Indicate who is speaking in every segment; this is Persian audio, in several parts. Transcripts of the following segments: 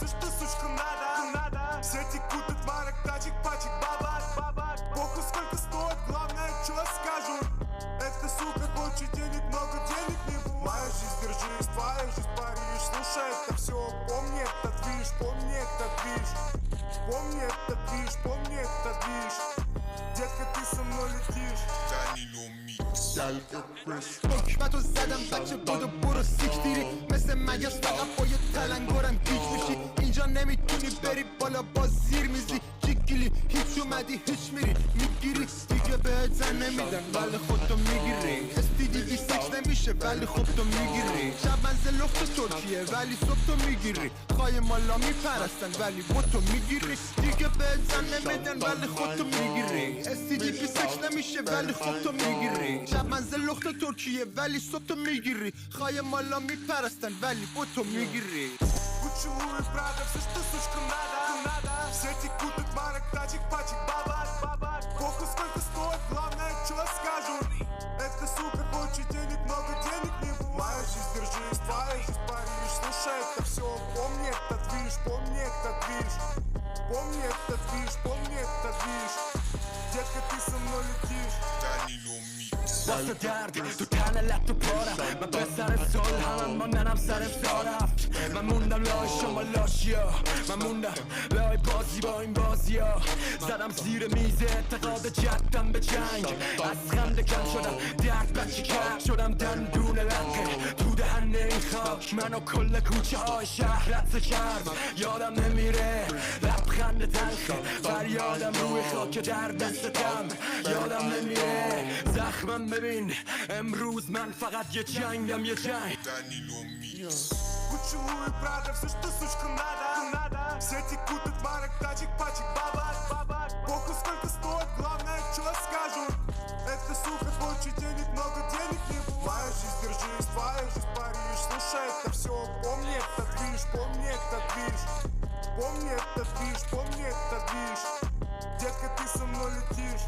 Speaker 1: что сучка надо. Все текут от марок, тачек, пачек, бабак. Похуй сколько стоит, главное, что скажут. Эта сука хочет денег, много денег не бывает. Моя жизнь, держись, твоя жизнь, Париж. Слушай, это все, помни этот движ, помни этот движ. Помни этот движ, помни этот движ. Детка, ты со мной летишь.
Speaker 2: حکمت رو زدم بچه بودو برو سیکتیری مثل مگس فقط با یه تلنگرم گیج میشی اینجا نمیتونی بری بالا با زیر میزی جیگیلی هیچ اومدی هیچ میری میگیری دیگه بهت زن نمیدن ولی خودتو میگیری استیدی بی سکس نمیشه ولی خب تو میگیری شب منزل لخت ترکیه ولی صبح تو میگیری خواهی مالا میپرستن ولی با تو میگیری دیگه بهت زن نمیدن ولی خودتو میگیری استیدی بی سکس نمیشه ولی خب تو میگیری شب منزل لخت ترکیه ولی صبح تو میگیری خواهی مالا میپرستن ولی با تو میگیری
Speaker 1: Gucci, Louis, Prada, все что сучка надо. Все текут от марок, тачек, пачек, бабак. Похуй сколько стоит, главное, что скажут. Эта сука хочет денег, много денег не бывает. Моя жизнь, держись, твоя жизнь, Париж. Слушай, это все, помни этот движ, помни этот движ. Помни этот движ, помни этот движ. Детка, ты со мной летишь.
Speaker 3: واسه درد تو تن لب تو پارم من به سر صلحم اما منم سر سارفت من موندم لای شما لاشیا من موندم لای بازی با این بازیا زدم زیر میز اعتقاد جدم به جنگ از خنده کم شدم درد بچه کم شدم دندون لقه تو دهن این خاک من و کل کوچه های شهر رد کردم یادم نمیره لبخند تلخه فریادم روی خاک در دستم یادم نمیره زخمم ببین امروز من فقط یه جنگم یه جنگ
Speaker 1: Gucci, Louis, Prada, все что сучка надо. Все текут от марок, тачек, пачек, бабак. Похуй сколько стоит, главное, что скажут. Эта сука хочет денег, много денег не бывает. Моя жизнь, держись, твоя жизнь, Париж. Слушай, это все, помни этот движ, помни этот движ. Помни этот движ, помни этот движ. Детка, ты со мной летишь.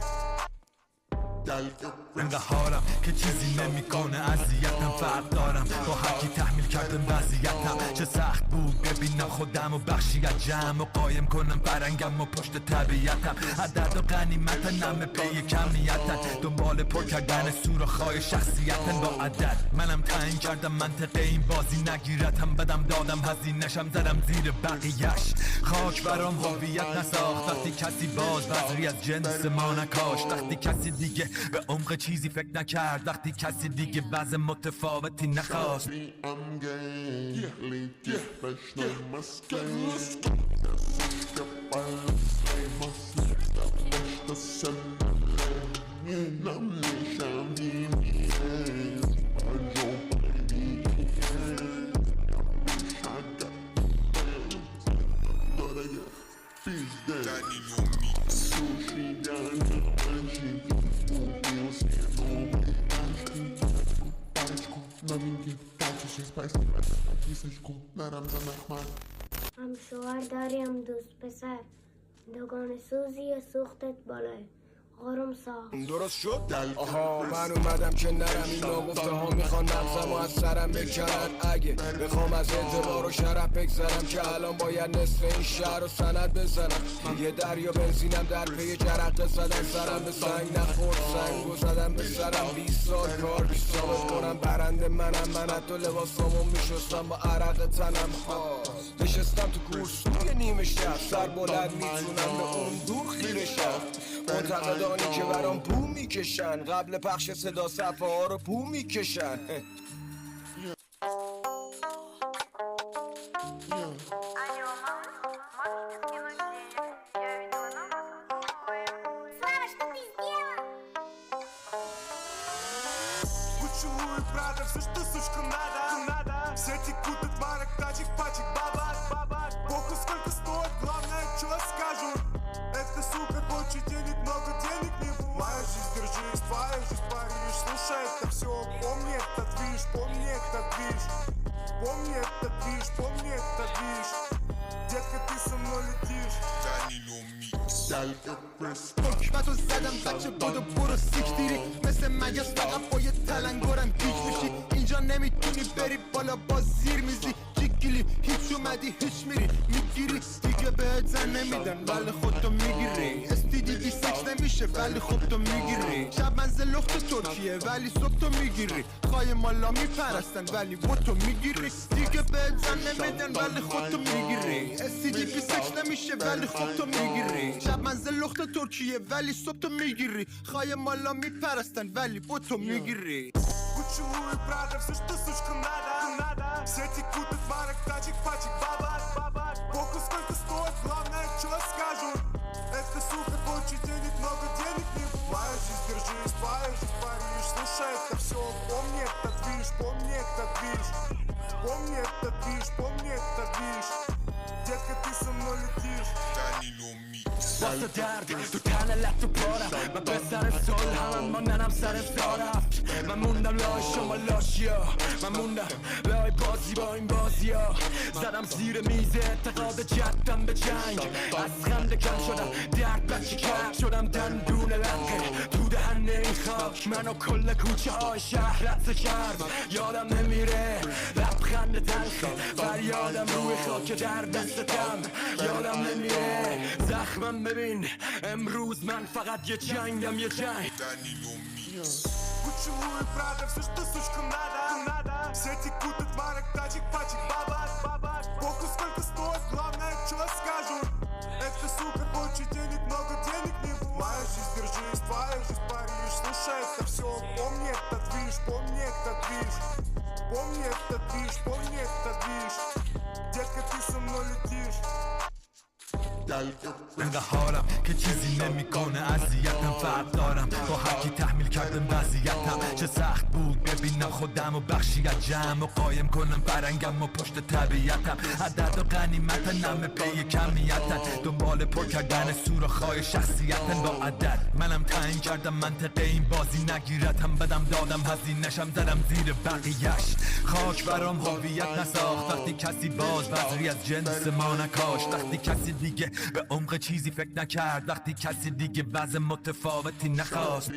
Speaker 4: انقدر حالم که چیزی نمیکنه اذیتم فرق دارم با هرکی تحمیل کردم وضعیتم چه سخت بود ببینم خودم و بخشی از جمع و قایم کنم فرنگم و پشت طبیعتم عدد و غنیمت نمه پی کمیتن دنبال پر کردن سوراخ‌های شخصیتن با عدد منم تعیین کردم منطقه این بازی نگیرتم بدم دادم هزینه‌شم زدم زیر بقیه‌اش خاک برام هویت نساخت وقتی کسی باز بذری از جنس ما نکاشت وقتی کسی دیگه به عمق چیزی فکر نکرد وقتی کسی دیگه وضع متفاوتی نخواست
Speaker 5: هم شوهر داری هم دوست پسر دوگان سوزی سوختت بالای آروم ساخت
Speaker 2: درست شد؟ آها من اومدم که نرم این ناگفته ها میخوان نفسم و از سرم بکنن اگه بخوام از اعتبار و شرف بگذرم که الان باید نصف این شهر رو سند بزنم یه دریا بنزینم در پی جرقه زدن سرم به سنگ نخورد سنگو زدم به سرم 20 سال کار 20 سال کنم برنده منم من حتی لباسامو میشستم با عرق تنم نشستم تو کورسوی نیمه شب سر بلند میتونم به اون دور خیره شب منتقدانی که برام بو میکشن قبل پخش صدا صفحه ها رو بو میکشن
Speaker 1: Gucci, Louis, Prada, все что сучка надо. Все текут от марок, тачек, пачек, бабак. Похуй сколько стоит, главное, что скажут. Эта сука хочет денег, много денег не бывает. Моя жизнь, держись, твоя жизнь, Париж. Слушай, это все, помни этот движ, помни этот движ. Помни этот движ, помни этот движ. Детка, ты со мной летишь.
Speaker 2: حکمتو زدم بچه بودو برو سیکتیری مثل مگس فقط با یه تلنگرم گیج میشی اینجا نمیتونی بری بالا با زیر میزی جیگیلی هیچ اومدی هیچ میری میگیری دیگه بهت زن نمیدن ولی خودتو میگیری استیدی 26 نمیشه ولی خودتو میگیری شب منزل لخت ترکیه ولی صبح تو میگیری خواهی مالا میپرستن ولی بوتو میگیری دیگه بهت زن نمیدن ولی خودتو میگیری استیدی 26 نمیشه ولی خودتو میگیری شب منزل لخت ترکیه ولی صبح تو میگیری خواهی مالا میپرستن ولی بوتو میگیری
Speaker 1: Почему и Прада, все, что сучка надо Все текут марок, тачек, пачек, бабак Похуй сколько стоит, главное, что скажут Это, сука, больше денег, много денег не бывает Жизнь, держись, Париж, слушай это все Помни этот движ, Помни этот движ Детка, ты со мной летишь
Speaker 3: واسه درد تو تن لب تو پارم من پسر صلحم اما ننم سر سارفت من موندم لای شما لاشیا من موندم لای بازی با این بازیا زدم زیر میز اعتقاد جدم به جنگ از خنده کم شدم درد بچه کرد شدم دندون لقه تو دهن این خاک منو کل کوچه های شهر رد کرد یادم نمیره لبخند تلخه فریادم روی خاک در دستم یادم نمیره زخمم ببین امروز من فقط یه جنگم یه جنگ
Speaker 1: Почему и Прада, все, что сучка надо Все текут от марок, тачек, пачек, бабак Похуй сколько стоит, главное, что скажут Это, сука, больше денег, много денег не бывает Жизнь, держись, Париж, слушай это все Помни этот движ Детка, ты со мной летишь
Speaker 4: انقدر حالم که چیزی نمیکنه اذیتم فرق دارم با هر کی تحمیل کردم وضعیتم چه سخت بود ببینم خودم و بخشی از جمع و قایم کنم فرنگم و پشت طبیعتم عدد و غنیمت نمه پی کمیتن دنبال پر کردن سوراخ‌های شخصیتن با عدد منم تعیین کردم منطقه این بازی نگیرتم بدم دادم هزینه‌شم زدم زیر بقیه‌اش خاک برام هویت نساخت وقتی کسی باز بذری از جنس ما نکاشت وقتی کسی دیگه به عمق چیزی فکر نکرد وقتی کسی دیگه وضع متفاوتی نخواست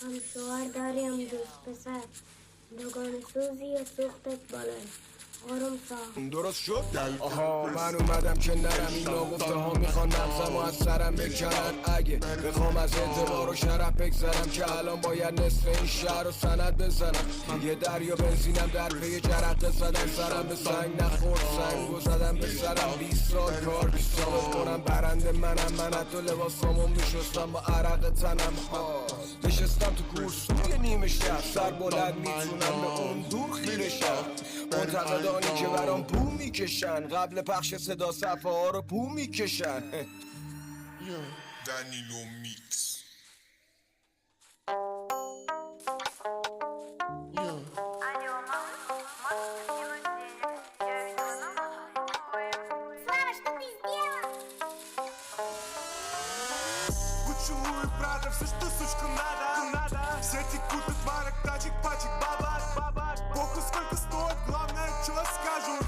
Speaker 5: هم شوهر داریم دوست پسر دوگان سوزی و سوختت بالای آروم سا
Speaker 2: درست شد؟ آها من اومدم که نرم این ناگفته ها میخوان نفسم و از سرم بکنن اگه بخوام از اعتبار و شرف بگذرم که الان باید نصف این شهر رو سند بزنم یه دریا بنزینم در پی جرقه زدن سرم به سنگ نخورد سنگ و زدم به سرم 20 سال کار که ثابت کنم برنده من حتی لباسامو میشستم با عرق تنم نشستم تو کورسوی نیمه شب سر بلند میتونم به اون دور خیره شب منتقدانی که برام بو میکشن قبل پخش صدا صفحه ها رو بو میکشن
Speaker 1: Danilo Mix Почему и Прада, все, что сучка надо Все текут от марок, тачек, пачек, бабак Похуй сколько стоит, главное, что скажут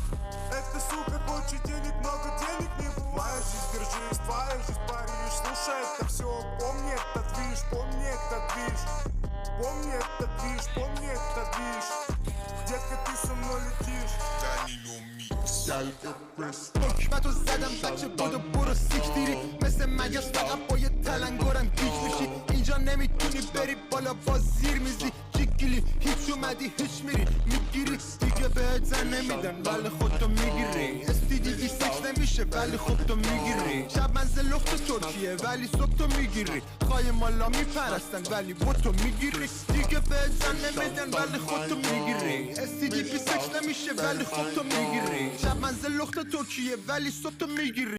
Speaker 1: Это, сука, больше денег, много денег не бывает Жизнь, держись, Париж, слушай это все Помни этот движ Детка, ты со мной летишь Danilo Mix
Speaker 2: حکمتو زدم بچه بودو برو سیکتیری مثل مگس فقط با یه تلنگرم گیج میشی اینجا نمیتونی بری بالا با زیر میزی جیگیلی هیچ اومدی هیچ میری میگیری دیگه بهت زن نمیدن ولی خودتو میگیری استیدی 26 نمیشه میشه ولی خب تو میگیری شب منزل افت ترکیه ولی صبح تو میگیری خواهی مالا میپرستن ولی با تو میگیری دیگه به زن نمیدن ولی خود تو میگیری STG 26 نمیشه ولی خود تو میگیری شب منزل افت ترکیه ولی صبح تو میگیری